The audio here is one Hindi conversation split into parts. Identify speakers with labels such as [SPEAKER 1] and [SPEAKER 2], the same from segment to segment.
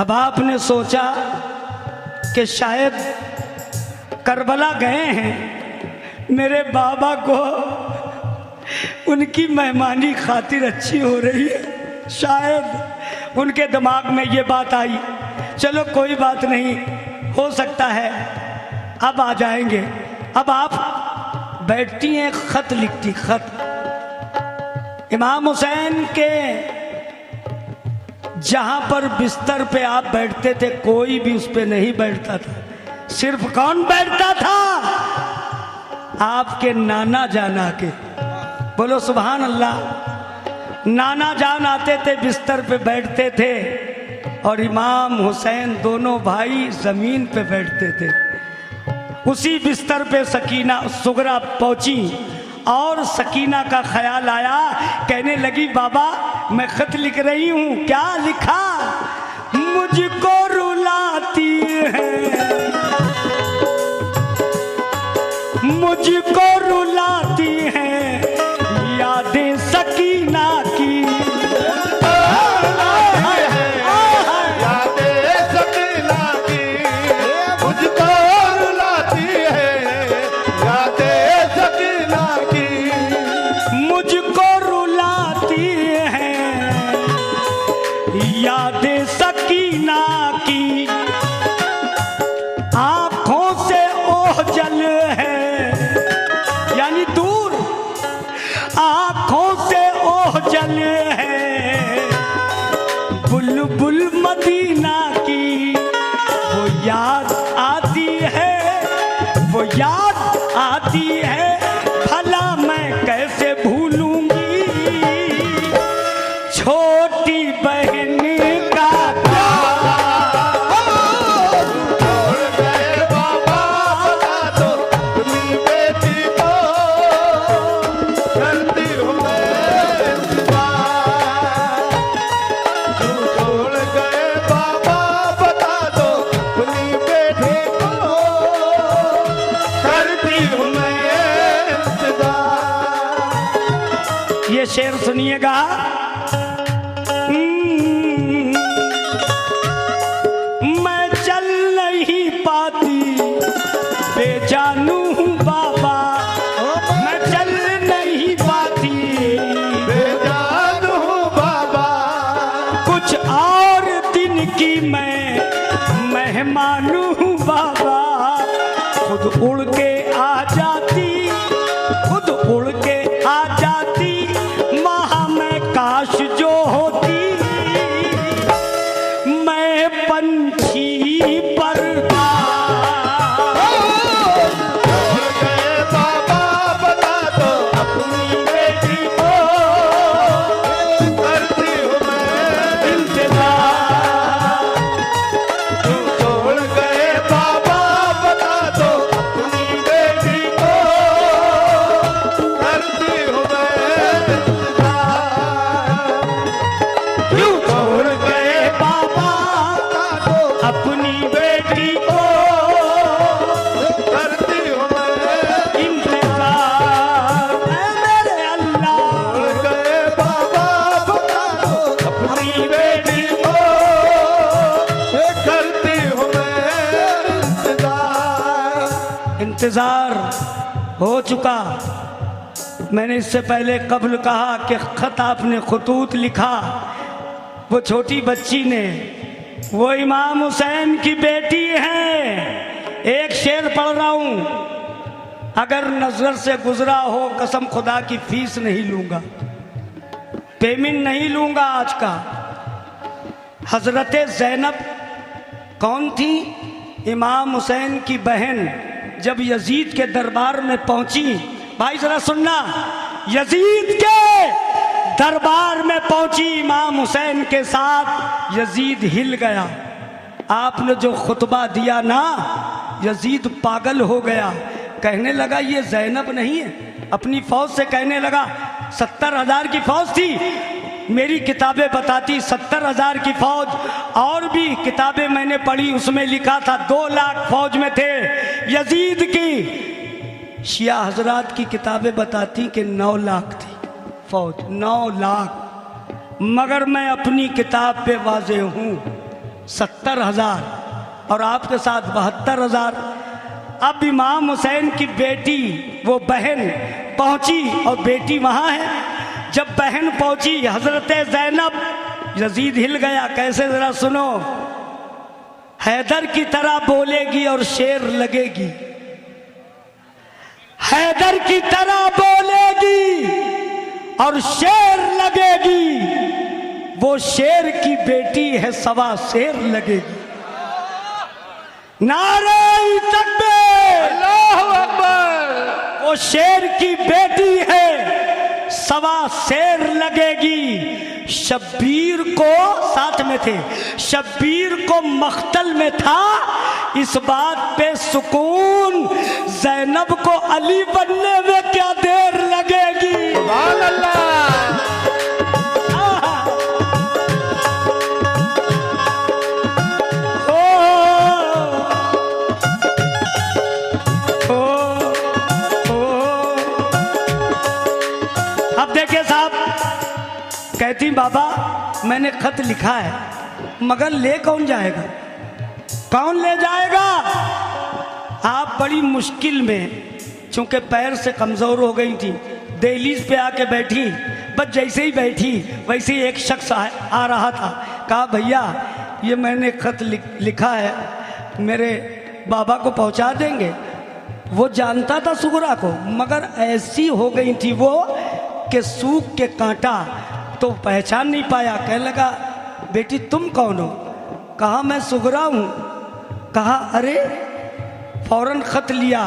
[SPEAKER 1] अब आपने सोचा कि शायद करबला गए हैं, मेरे बाबा को उनकी मेहमानी खातिर अच्छी हो रही है, शायद उनके दिमाग में ये बात आई। चलो कोई बात नहीं, हो सकता है अब आ जाएंगे। अब आप बैठती हैं, खत लिखती, खत इमाम हुसैन के जहां पर बिस्तर पे आप बैठते थे कोई भी उस पे नहीं बैठता था। सिर्फ कौन बैठता था? आपके नाना जान आके, बोलो सुभान अल्लाह। नाना जान आते थे, बिस्तर पे बैठते थे और इमाम हुसैन दोनों भाई जमीन पे बैठते थे। उसी बिस्तर पे सकीना सुगरा पहुंची और सकीना का ख्याल आया, कहने लगी बाबा मैं खत लिख रही हूं। क्या लिखा? मुझको रुलाती है, मुझको रुलाती है यादें सकीना की। यादें सकीना की, आंखों से ओझल है, यानी दूर, आंखों से ओझल है बुलबुल मदीना की। वो याद आती है, वो याद आती है, भला मैं कैसे भूलूंगी छोटी बहन का
[SPEAKER 2] छोड़ गए बाबा बता दो अपनी बेटी को, करती हूँ मैं इंतजार। छोड़ गए बाबा बता दो अपनी बेटी को, करती हूँ मैं इंतजार।
[SPEAKER 1] ये शेर सुनिएगा। मैं चल नहीं पाती बेजानू हूँ बाबा, मैं चल नहीं पाती
[SPEAKER 2] बेजान हूँ बाबा,
[SPEAKER 1] कुछ और दिन की मैं मेहमान हूँ बाबा। खुद उड़ के आ जाती, खुद उड़ के आ जाती, वहाँ मैं काश जो होती मैं पंछी पर था।
[SPEAKER 2] छोड़ गए बाबा बता दो अपनी बेटी को, करती हूँ मैं
[SPEAKER 1] इंतजार।
[SPEAKER 2] छोड़ गए बाबा बता दो अपनी बेटी को, करती हूँ मैं इंतजार।
[SPEAKER 1] क्यों छोड़ गए बाबा अपनी बेटी को,
[SPEAKER 2] करती हूँ मैं
[SPEAKER 1] इंतजार। ऐ मेरे अल्लाह,
[SPEAKER 2] छोड़ गए बाबा बता दो
[SPEAKER 1] अपनी बेटी को
[SPEAKER 2] करती हूँ मैं इंतजार।
[SPEAKER 1] इंतजार हो चुका। मैंने इससे पहले कब्ल कहा कि खत आपने खतूत लिखा, वो छोटी बच्ची ने, वो इमाम हुसैन की बेटी है। एक शेर पढ़ रहा हूं, अगर नजर से गुजरा हो कसम खुदा की फीस नहीं लूंगा, पेमेंट नहीं लूंगा आज का। हजरत ज़ैनब कौन थी? इमाम हुसैन की बहन। जब यजीद के दरबार में पहुंची, भाई जरा सुनना, यजीद के दरबार में पहुंची इमाम हुसैन के साथ, यजीद हिल गया। आपने जो खुतबा दिया ना, यजीद पागल हो गया, कहने लगा ये ज़ैनब नहीं है। अपनी फौज से कहने लगा 70,000 की फौज थी, मेरी किताबें बताती 70,000 की फौज, और भी किताबें मैंने पढ़ी उसमें लिखा था 2 लाख फौज में थे यजीद की। शिया हजरात की किताबें बताती कि 9 लाख थी फौज, 9 लाख। मगर मैं अपनी किताब पे वाजे हूँ, 70,000 और आपके साथ 72,000। अब इमाम हुसैन की बेटी वो बहन पहुंची और बेटी वहाँ है। जब बहन पहुंची हजरत ज़ैनब, यजीद हिल गया। कैसे, जरा सुनो। हैदर की तरह बोलेगी और शेर लगेगी, हैदर की तरह बोलेगी और शेर लगेगी। वो शेर की बेटी है, सवा शेर लगेगी। नारे तकबीर,
[SPEAKER 2] अल्लाहु अकबर।
[SPEAKER 1] वो शेर की बेटी है, सवा शेर लगेगी। शब्बीर को साथ में थे, शब्बीर को मख्तल में था। इस बात पे सुकून, ज़ैनब को अली बनने में क्या देर लगेगी।
[SPEAKER 2] सुभान अल्लाह।
[SPEAKER 1] अब देखिए साहब, कहती बाबा मैंने खत लिखा है, मगर ले कौन जाएगा, कौन ले जाएगा। आप बड़ी मुश्किल में, चूंकि पैर से कमज़ोर हो गई थी, दहलीज पे आके बैठी। बस जैसे ही बैठी वैसे ही एक शख्स आ रहा था। कहा भैया ये मैंने खत लिखा है, मेरे बाबा को पहुंचा देंगे। वो जानता था सुगरा को, मगर ऐसी हो गई थी वो कि सूख के कांटा तो पहचान नहीं पाया। कहने लगा बेटी तुम कौन हो। कहा मैं सुगरा हूँ। कहा अरे, फौरन खत लिया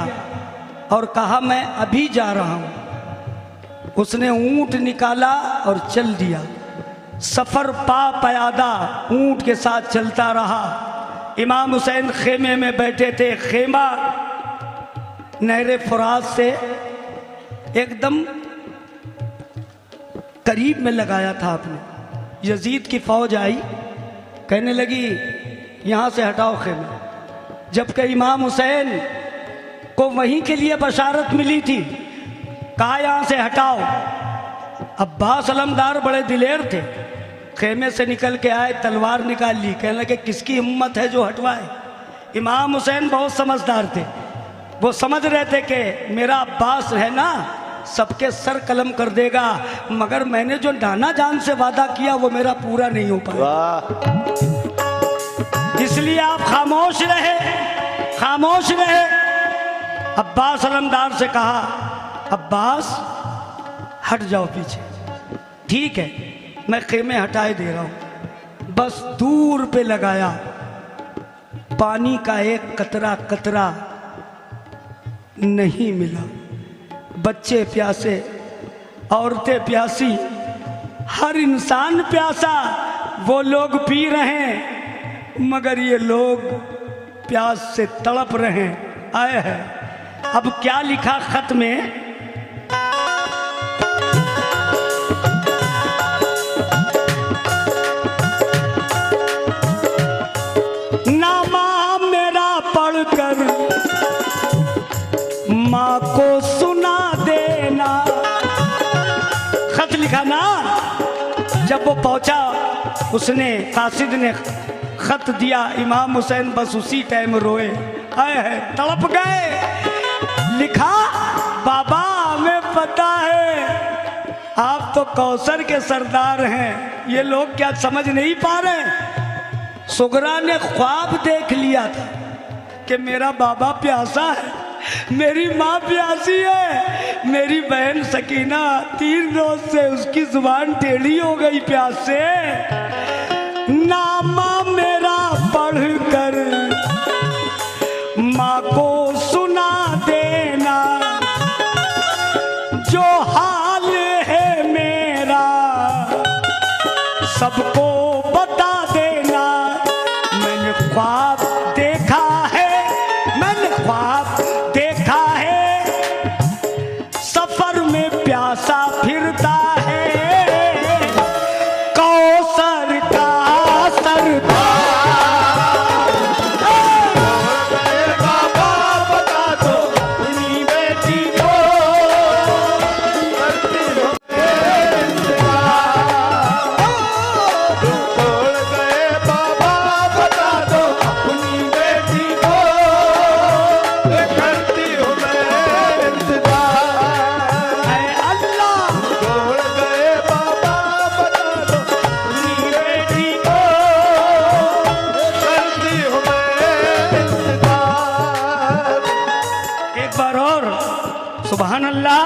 [SPEAKER 1] और कहा मैं अभी जा रहा हूँ। उसने ऊंट निकाला और चल दिया। सफ़र पा पयादा ऊंट के साथ चलता रहा। इमाम हुसैन खेमे में बैठे थे। खेमा नहरे फुरात से एकदम करीब में लगाया था आपने। यजीद की फौज आई, कहने लगी यहाँ से हटाओ खेमे। जबकि इमाम हुसैन को वहीं के लिए बशारत मिली थी। कहा यहाँ से हटाओ। अब्बास अलमदार बड़े दिलेर थे, खेमे से निकल के आए, तलवार निकाल ली। कहने लगे किसकी हिम्मत है जो हटवाए। इमाम हुसैन बहुत समझदार थे, वो समझ रहे थे कि मेरा अब्बास है ना सबके सर कलम कर देगा, मगर मैंने जो नाना जान से वादा किया वो मेरा पूरा नहीं हो पाया। इसलिए आप खामोश रहे, खामोश रहे। अब्बास अलमदार से कहा अब्बास हट जाओ पीछे। ठीक है मैं खेमे हटाए दे रहा हूं। बस दूर पे लगाया, पानी का एक कतरा कतरा नहीं मिला। बच्चे प्यासे, औरतें प्यासी, हर इंसान प्यासा। वो लोग पी रहे हैं मगर ये लोग प्यास से तड़प रहे आए हैं। अब क्या लिखा खत में, नामा मेरा पढ़कर माँ को सुना देना। खत लिखा ना। जब वो पहुंचा उसने, कासिद ने खत दिया। इमाम हुसैन बस उसी टाइम रोए, आए हैं तड़प गए। लिखा बाबा हमें पता है आप तो कौसर के सरदार हैं, ये लोग क्या समझ नहीं पा रहे। सुगरा ने ख्वाब देख लिया था कि मेरा बाबा प्यासा है, मेरी माँ प्यासी है, मेरी बहन सकीना 3 रोज से उसकी जुबान टेढ़ी हो गई प्यास से। नामा मेरा पढ़कर माँ को सुना देना, जो हाल है मेरा सबको बता देना। मैंने ख्वाब देखा है, मैंने ख्वाब देखा है, सफर में प्यासा फिरता है, कौसर का एक बार और सुभान अल्लाह।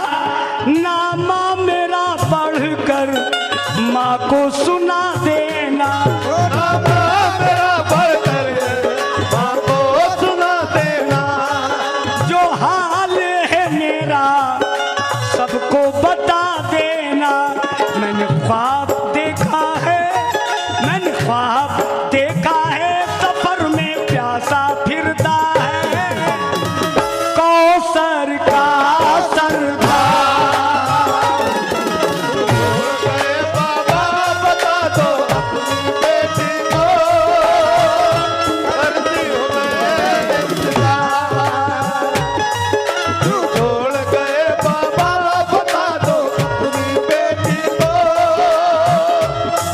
[SPEAKER 1] नामा मेरा पढ़कर माँ को सुना देना,
[SPEAKER 2] नामा मेरा पढ़कर माँ को सुना देना,
[SPEAKER 1] जो हाल है मेरा सबको बता देना। मैंने ख्वाब देखा है, मैंने ख्वाब देखा है, सफर में प्यासा फिरता है कौसर का सरदार।
[SPEAKER 2] गए बाबा बता दो अपनी बेटी को, करती हूँ मैं इंतजार। छोड़ गए बाबा बता दो अपनी बेटी को,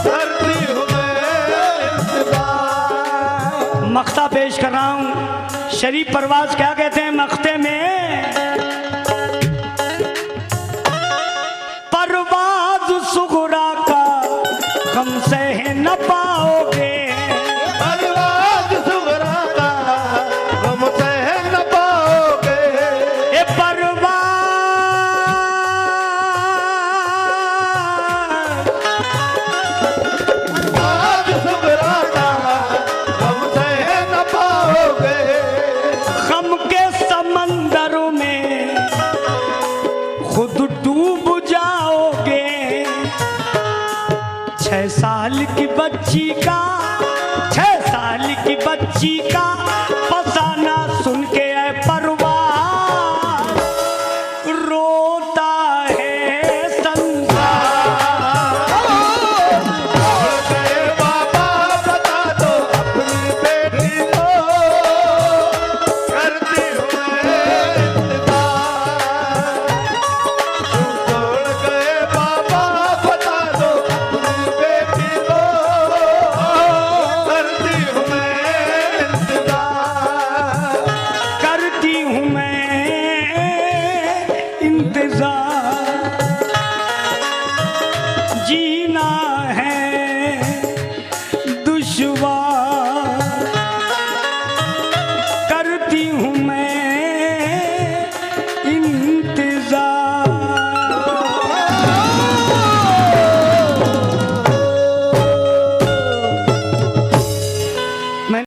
[SPEAKER 2] करती हूँ मैं इंतजार।
[SPEAKER 1] मख्ता पेश कर रहा हूं। शरीफ परवाज क्या कहते हैं मख्ते में? परवाज सुगरा का गम सह न पाओगे,
[SPEAKER 2] परवाज़ सुगरा का गम सह न पाओगे।
[SPEAKER 1] ए परवाज
[SPEAKER 2] आज सुगरा का गम सह न पाओगे।
[SPEAKER 1] गम के समंदर में खुद डूब जाओगे। 6 साल की बच्ची का 6 साल की बच्ची का